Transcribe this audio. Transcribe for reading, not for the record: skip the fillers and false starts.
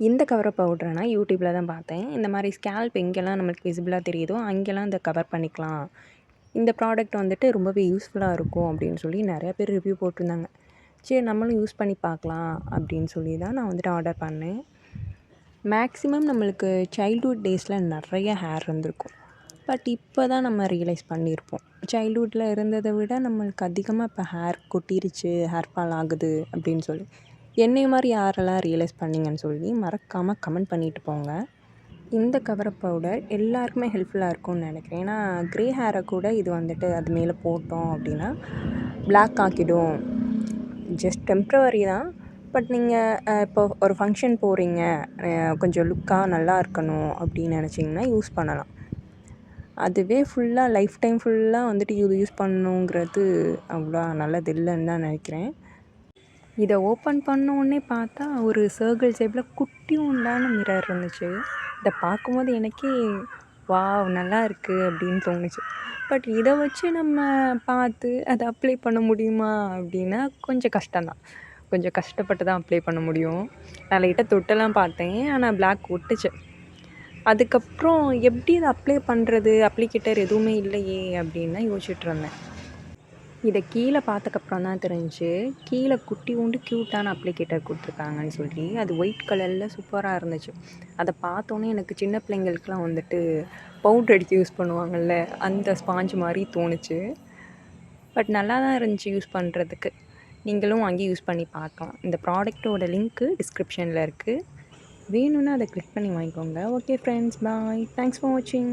இந்த கவர் பவுடர நான் யூடியூப்ல தான் பார்த்தேன். இந்த மாரி ஸ்கேல்ப் எங்கெல்லாம் நம்மளுக்கு விசிபிளா தெரியுதோ, அங்கெல்லாம் இத கவர் பண்ணிக்கலாம். இந்த ப்ராடக்ட் வந்துட்டு ரொம்பவே யூஸ்ஃபுல்லா இருக்கும் அப்படின்னு சொல்லி நெறைய பேர் ரிவ்யூ போட்டிருந்தாங்க. சரி நம்மளும் யூஸ் பண்ணி பார்க்கலாம் அப்படின்னு சொல்லி தான் நான் வந்துட்டு ஆர்டர் பண்ணேன். மேக்ஸிமம் நம்மளுக்கு சைல்ட்ஹுட் டேஸில் நிறைய ஹேர் இருந்திருக்கும். பட் இப்போ தான் நம்ம ரியலைஸ் பண்ணியிருப்போம். சைல்ட்ஹுட்டில் இருந்ததை விட நம்மளுக்கு அதிகமாக இப்போ ஹேர் கொட்டிருச்சு, ஹேர் ஃபால் ஆகுது அப்படின்னு சொல்லி. என்னைய மாதிரி யாரெல்லாம் ரியலைஸ் பண்ணீங்கன்னு சொல்லி மறக்காமல் கமெண்ட் பண்ணிட்டு போங்க. இந்த கவர் அப் பவுடர் எல்லாருக்குமே ஹெல்ப்ஃபுல்லாக இருக்கும்னு நினைக்கிறேன். ஏன்னா க்ரே ஹேரை கூட இது வந்துட்டு அது மேலே போட்டோம் அப்படின்னா பிளாக் ஆக்கிடும். ஜஸ்ட் டெம்ப்ரவரி தான். பட் நீங்கள் இப்போ ஒரு ஃபங்க்ஷன் போகிறீங்க, கொஞ்சம் லுக்காக நல்லா இருக்கணும் அப்படின்னு நினச்சிங்கன்னா யூஸ் பண்ணலாம். அதுவே ஃபுல்லாக லைஃப் டைம் ஃபுல்லாக வந்துட்டு இது யூஸ் பண்ணணுங்கிறது அவ்வளோ நல்லது இல்லைன்னு தான் நினைக்கிறேன். இதை ஓப்பன் பண்ணோடனே பார்த்தா ஒரு சர்க்கிள் ஷேப்பில் குட்டியூண்டான மிரர் இருந்துச்சு. இதை பார்க்கும்போது எனக்கே வாவ் நல்லா இருக்குது அப்படின்னு தோணுச்சு. பட் இதை வச்சு நம்ம பார்த்து அதை அப்ளை பண்ண முடியுமா அப்படின்னா கொஞ்சம் கஷ்டம்தான். கொஞ்சம் கஷ்டப்பட்டு தான் அப்ளை பண்ண முடியும். நான் லைட்டாக தொட்டெல்லாம் பார்த்தேன், ஆனால் பிளாக் ஒட்டுச்சு. அதுக்கப்புறம் எப்படி இதை அப்ளை பண்ணுறது, அப்ளிகேட்டர் எதுவுமே இல்லையே அப்படின்னு தான் யோசிச்சுட்ருந்தேன். இதை கீழே பார்த்ததுக்கப்புறம் தான் தெரிஞ்சுச்சு, கீழே குட்டியூண்டு க்யூட்டான அப்ளிகேட்டர் கொடுத்துருக்காங்கன்னு சொல்லி. அது ஒயிட் கலரில் சூப்பராக இருந்துச்சு. அதை பார்த்தோன்னே எனக்கு சின்ன பிள்ளைங்களுக்குலாம் வந்துட்டு பவுட்ரு அடிக்க யூஸ் பண்ணுவாங்கள்ல, அந்த ஸ்பாஞ்ச் மாதிரி தோணுச்சு. பட் நல்லா தான் இருந்துச்சு யூஸ் பண்ணுறதுக்கு. நீங்களும் வாங்கி யூஸ் பண்ணி பார்க்கலாம். இந்த ப்ராடக்ட்டோட லிங்க்கு டிஸ்கிரிப்ஷனில் இருக்குது. வேணும்னா அதை கிளிக் பண்ணி வாங்கிக்கோங்க. Okay friends, bye. Thanks for வாட்சிங்.